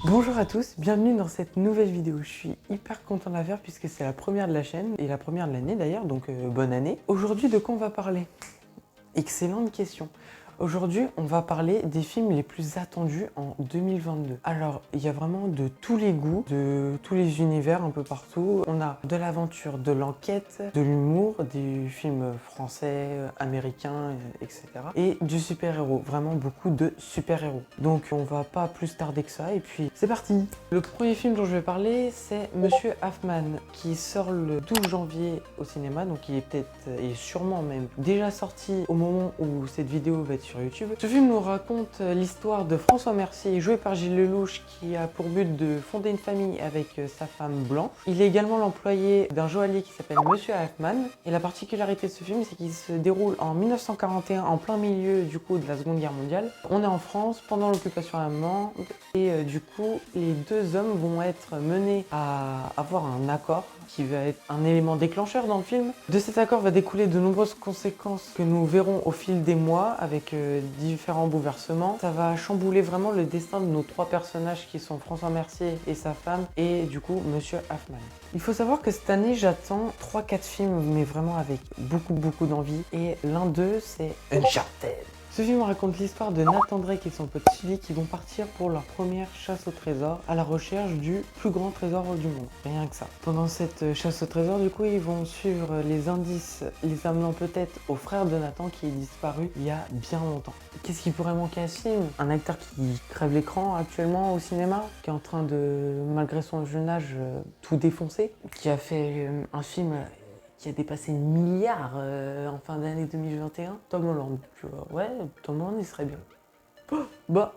Bonjour à tous, bienvenue dans cette nouvelle vidéo. Je suis hyper content de la faire puisque c'est la première de la chaîne et la première de l'année d'ailleurs, donc bonne année. Aujourd'hui, de quoi on va parler? Excellente question. Aujourd'hui, on va parler des films les plus attendus en 2022. Alors, il y a vraiment de tous les goûts, de tous les univers un peu partout. On a de l'aventure, de l'enquête, de l'humour, des films français, américains, etc. Et du super-héros, vraiment beaucoup de super-héros. Donc, on va pas plus tarder que ça et puis c'est parti. Le premier film dont je vais parler, c'est Monsieur Hoffman qui sort le 12 janvier au cinéma. Donc, il est peut-être et sûrement même déjà sorti au moment où cette vidéo va être sur YouTube. Ce film nous raconte l'histoire de François Mercier, joué par Gilles Lellouche, qui a pour but de fonder une famille avec sa femme Blanche. Il est également l'employé d'un joaillier qui s'appelle Monsieur Hoffman. Et la particularité de ce film, c'est qu'il se déroule en 1941, en plein milieu du coup de la Seconde Guerre mondiale. On est en France pendant l'occupation allemande et du coup, les deux hommes vont être menés à avoir un accord qui va être un élément déclencheur dans le film. De cet accord va découler de nombreuses conséquences que nous verrons au fil des mois avec différents bouleversements. Ça va chambouler vraiment le destin de nos trois personnages qui sont François Mercier et sa femme et du coup Monsieur Hoffman. Il faut savoir que cette année j'attends 3-4 films mais vraiment avec beaucoup d'envie et l'un d'eux c'est Uncharted. Ce film raconte l'histoire de Nathan Drake et son pote Sully qui vont partir pour leur première chasse au trésor à la recherche du plus grand trésor du monde. Rien que ça. Pendant cette chasse au trésor, du coup, ils vont suivre les indices, les amenant peut-être au frère de Nathan qui est disparu il y a bien longtemps. Qu'est-ce qui pourrait manquer à ce film? Un acteur qui crève l'écran actuellement au cinéma, qui est en train de, malgré son jeune âge, tout défoncer, qui a fait un film qui a dépassé 1 milliard en fin d'année 2021. Tom Holland, tu vois. Ouais, Tom Holland, il serait bien. Oh, bah,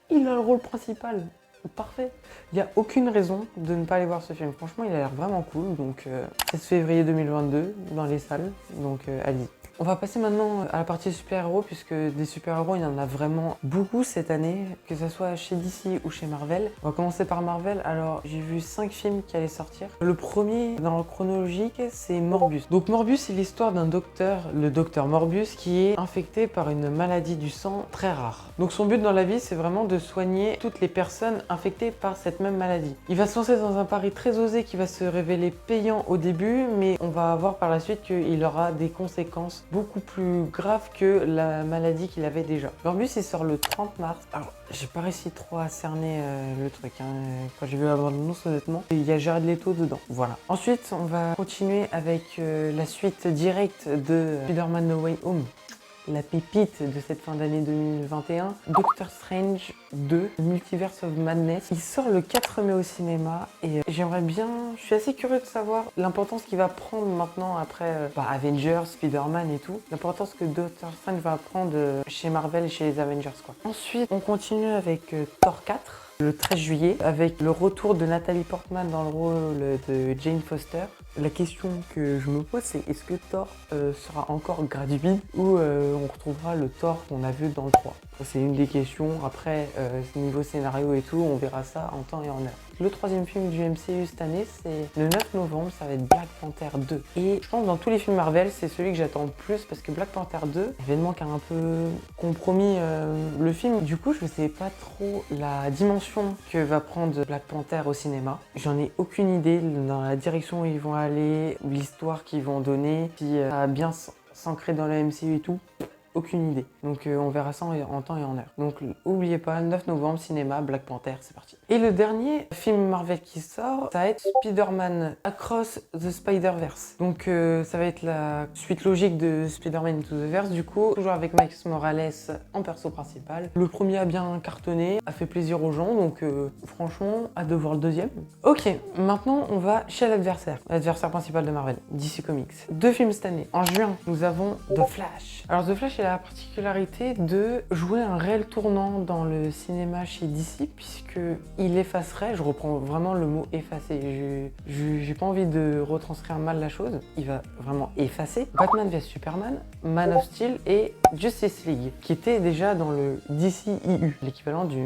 il a le rôle principal. Parfait. Il n'y a aucune raison de ne pas aller voir ce film. Franchement, il a l'air vraiment cool. Donc, 16 février 2022 dans les salles. Donc, allez-y. On va passer maintenant à la partie super-héros, puisque des super-héros, il y en a vraiment beaucoup cette année, que ce soit chez DC ou chez Marvel. On va commencer par Marvel. Alors, j'ai vu 5 films qui allaient sortir. Le premier, dans le chronologique, c'est Morbius. Donc, Morbius, c'est l'histoire d'un docteur, le docteur Morbius, qui est infecté par une maladie du sang très rare. Donc, son but dans la vie, c'est vraiment de soigner toutes les personnes infectées par cette même maladie. Il va se lancer dans un pari très osé qui va se révéler payant au début, mais on va voir par la suite qu'il aura des conséquences beaucoup plus grave que la maladie qu'il avait déjà. Morbius il sort le 30 mars. Alors j'ai pas réussi trop à cerner le truc quand j'ai vu la bande-annonce honnêtement. Il y a Jared Leto dedans. Voilà. Ensuite on va continuer avec la suite directe de Spider-Man No Way Home. La pépite de cette fin d'année 2021, Doctor Strange 2, Multiverse of Madness. Il sort le 4 mai au cinéma et j'aimerais bien, je suis assez curieux de savoir l'importance qu'il va prendre maintenant après Avengers, Spider-Man et tout. L'importance que Doctor Strange va prendre chez Marvel et chez les Avengers quoi. Ensuite, on continue avec Thor 4. Le 13 juillet, avec le retour de Nathalie Portman dans le rôle de Jane Foster. La question que je me pose, c'est est-ce que Thor sera encore gratuit ou on retrouvera le Thor qu'on a vu dans le 3? C'est une des questions. Après, niveau scénario et tout, on verra ça en temps et en heure. Le troisième film du MCU cette année, c'est le 9 novembre, ça va être Black Panther 2. Et je pense que dans tous les films Marvel, c'est celui que j'attends le plus parce que Black Panther 2, événement qui a un peu compromis le film. Du coup, je ne sais pas trop la dimension que va prendre Black Panther au cinéma. J'en ai aucune idée dans la direction où ils vont aller, l'histoire qu'ils vont donner, puis ça va bien s'ancrer dans le MCU et tout. Aucune idée. Donc on verra ça en temps et en heure. Donc n'oubliez pas, 9 novembre, cinéma, Black Panther, c'est parti. Et le dernier film Marvel qui sort, ça va être Spider-Man Across the Spider-Verse. Donc ça va être la suite logique de Spider-Man Into the Verse du coup, toujours avec Miles Morales en perso principal. Le premier a bien cartonné, a fait plaisir aux gens, donc franchement, hâte de voir le deuxième. Ok, maintenant on va chez l'adversaire principal de Marvel, DC Comics. 2 films cette année. En juin, nous avons The Flash. Alors The Flash a la particularité de jouer un réel tournant dans le cinéma chez DC puisque il effacerait, je reprends vraiment le mot effacer, j'ai pas envie de retranscrire mal la chose, il va vraiment effacer Batman vs Superman, Man of Steel et Justice League, qui était déjà dans le DCEU, l'équivalent du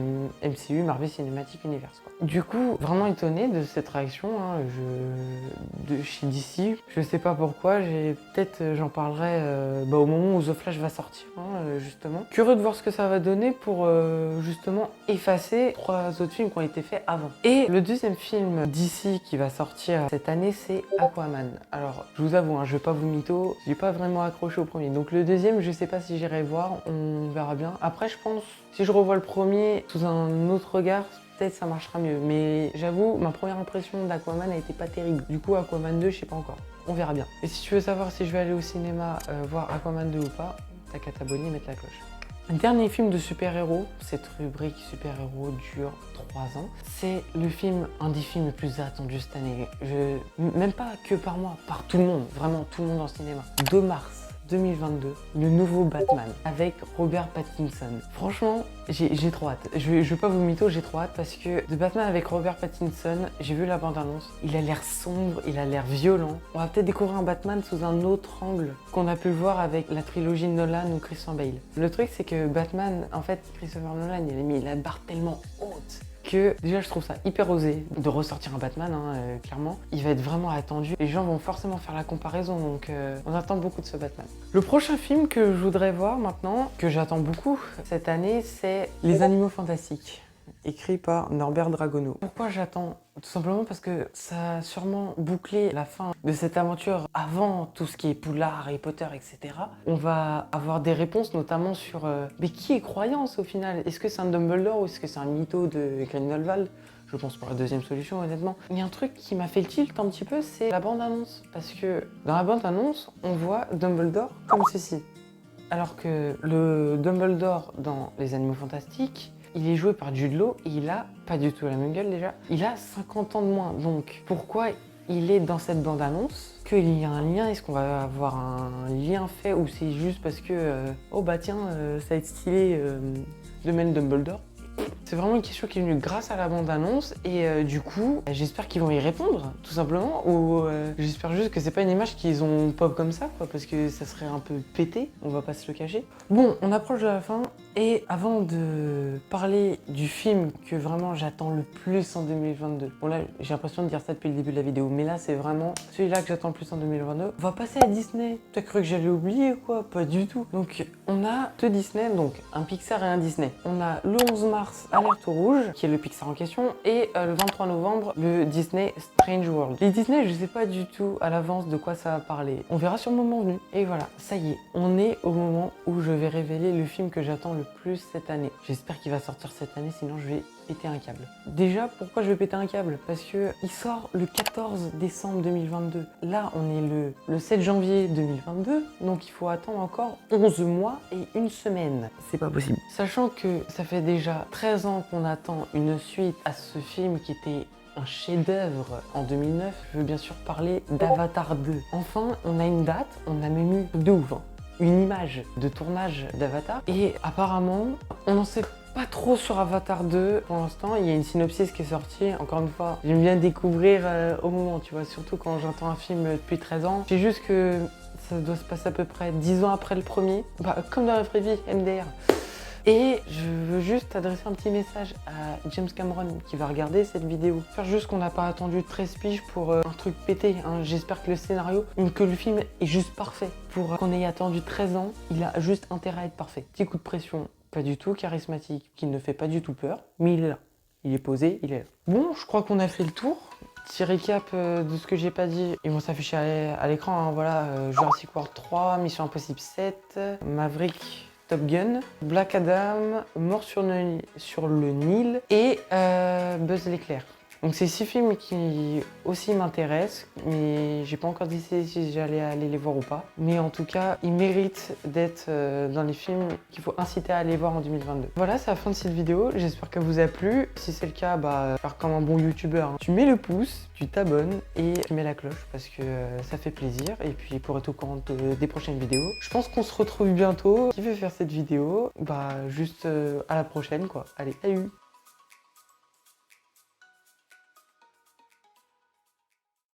MCU, Marvel Cinematic Universe, quoi. Du coup, vraiment étonné de cette réaction de chez DC. Je sais pas pourquoi, peut-être j'en parlerai au moment où The Flash va sortir, justement. Curieux de voir ce que ça va donner pour justement effacer 3 autres films qui ont été faits avant. Et le deuxième film DC qui va sortir cette année, c'est Aquaman. Alors, je vous avoue, je vais pas vous mytho, j'ai pas vraiment accroché au premier. Donc le deuxième, je sais pas si j'irai voir, on verra bien. Après, je pense, si je revois le premier sous un autre regard, peut-être ça marchera mieux. Mais j'avoue, ma première impression d'Aquaman a été pas terrible. Du coup, Aquaman 2, je sais pas encore. On verra bien. Et si tu veux savoir si je vais aller au cinéma voir Aquaman 2 ou pas, t'as qu'à t'abonner et mettre la cloche. Un dernier film de super-héros, cette rubrique super-héros dure 3 ans. C'est un des films les plus attendus cette année. Même pas que par moi, par tout le monde, vraiment tout le monde en cinéma. 2 mars 2022, le nouveau Batman avec Robert Pattinson. Franchement, j'ai trop hâte. Je vais pas vous mytho, j'ai trop hâte parce que de Batman avec Robert Pattinson, j'ai vu la bande-annonce. Il a l'air sombre, il a l'air violent. On va peut-être découvrir un Batman sous un autre angle qu'on a pu le voir avec la trilogie Nolan ou Christian Bale. Le truc, c'est que Batman, en fait, Christopher Nolan, il a mis la barre tellement haute que déjà je trouve ça hyper osé de ressortir un Batman, clairement. Il va être vraiment attendu. Les gens vont forcément faire la comparaison, donc on attend beaucoup de ce Batman. Le prochain film que je voudrais voir maintenant, que j'attends beaucoup cette année, c'est Les Animaux Fantastiques, écrit par Norbert Dragono. Pourquoi j'attends? Tout simplement parce que ça a sûrement bouclé la fin de cette aventure avant tout ce qui est Poudlard, Harry Potter, etc. On va avoir des réponses notamment sur mais qui est croyance au final? Est-ce que c'est un Dumbledore ou est-ce que c'est un mytho de Grindelwald? Je pense pour la deuxième solution, honnêtement. Il y a un truc qui m'a fait le tilt un petit peu, c'est la bande-annonce. Parce que dans la bande-annonce, on voit Dumbledore comme ceci. Alors que le Dumbledore dans Les Animaux Fantastiques, il est joué par Jude Law et il a pas du tout la même gueule déjà. Il a 50 ans de moins, donc pourquoi il est dans cette bande-annonce? Qu'il y a un lien? Est-ce qu'on va avoir un lien fait ou c'est juste parce que oh bah tiens, ça va être stylé de mettre Dumbledore? C'est vraiment une question qui est venue grâce à la bande-annonce et du coup, j'espère qu'ils vont y répondre, tout simplement, ou j'espère juste que c'est pas une image qu'ils ont pop comme ça, quoi, parce que ça serait un peu pété, on va pas se le cacher. Bon, on approche de la fin, et avant de parler du film que vraiment j'attends le plus en 2022, bon là, j'ai l'impression de dire ça depuis le début de la vidéo, mais là, c'est vraiment celui-là que j'attends le plus en 2022. On va passer à Disney. T'as cru que j'allais oublier, quoi? Pas du tout. Donc, on a 2 Disney, donc un Pixar et un Disney. On a le 11 mars, Alerte Rouge, qui est le Pixar en question, et le 23 novembre, le Disney Strange World. Les Disney, je sais pas du tout à l'avance de quoi ça va parler. On verra sur le moment venu. Et voilà, ça y est, on est au moment où je vais révéler le film que j'attends le plus cette année. J'espère qu'il va sortir cette année, sinon je vais péter un câble. Déjà, pourquoi je vais péter un câble? Parce que il sort le 14 décembre 2022. Là, on est le 7 janvier 2022, donc il faut attendre encore 11 mois et 1 semaine. C'est pas possible. Sachant que ça fait déjà 13 ans qu'on attend une suite à ce film qui était un chef-d'œuvre en 2009, je veux bien sûr parler d'Avatar 2. Enfin, on a une date, on a même eu de ouf, une image de tournage d'Avatar, et apparemment, on n'en sait pas trop sur Avatar 2 pour l'instant. Il y a une synopsis qui est sortie, encore une fois, j'aime bien découvrir au moment, tu vois, surtout quand j'entends un film depuis 13 ans. C'est juste que ça doit se passer à peu près 10 ans après le premier, comme dans la vraie vie, MDR. Et je veux juste adresser un petit message à James Cameron qui va regarder cette vidéo. J'espère juste qu'on n'a pas attendu 13 piges pour un truc pété. J'espère que le scénario, que le film est juste parfait. Pour qu'on ait attendu 13 ans, il a juste intérêt à être parfait. Petit coup de pression, pas du tout charismatique, qui ne fait pas du tout peur, mais il est là. Il est posé, il est là. Bon, je crois qu'on a fait le tour. Petit récap de ce que j'ai pas dit. Ils vont s'afficher à l'écran, voilà. Jurassic World 3, Mission Impossible 7, Maverick, Top Gun, Black Adam, Mort sur le Nil et Buzz l'éclair. Donc c'est 6 films qui aussi m'intéressent, mais j'ai pas encore décidé si j'allais aller les voir ou pas. Mais en tout cas, ils méritent d'être dans les films qu'il faut inciter à aller voir en 2022. Voilà, c'est la fin de cette vidéo, j'espère qu'elle vous a plu. Si c'est le cas, faire comme un bon youtubeur, tu mets le pouce, tu t'abonnes et tu mets la cloche parce que ça fait plaisir. Et puis pour être au courant des prochaines vidéos. Je pense qu'on se retrouve bientôt. Qui veut faire cette vidéo, juste à la prochaine quoi. Allez, salut!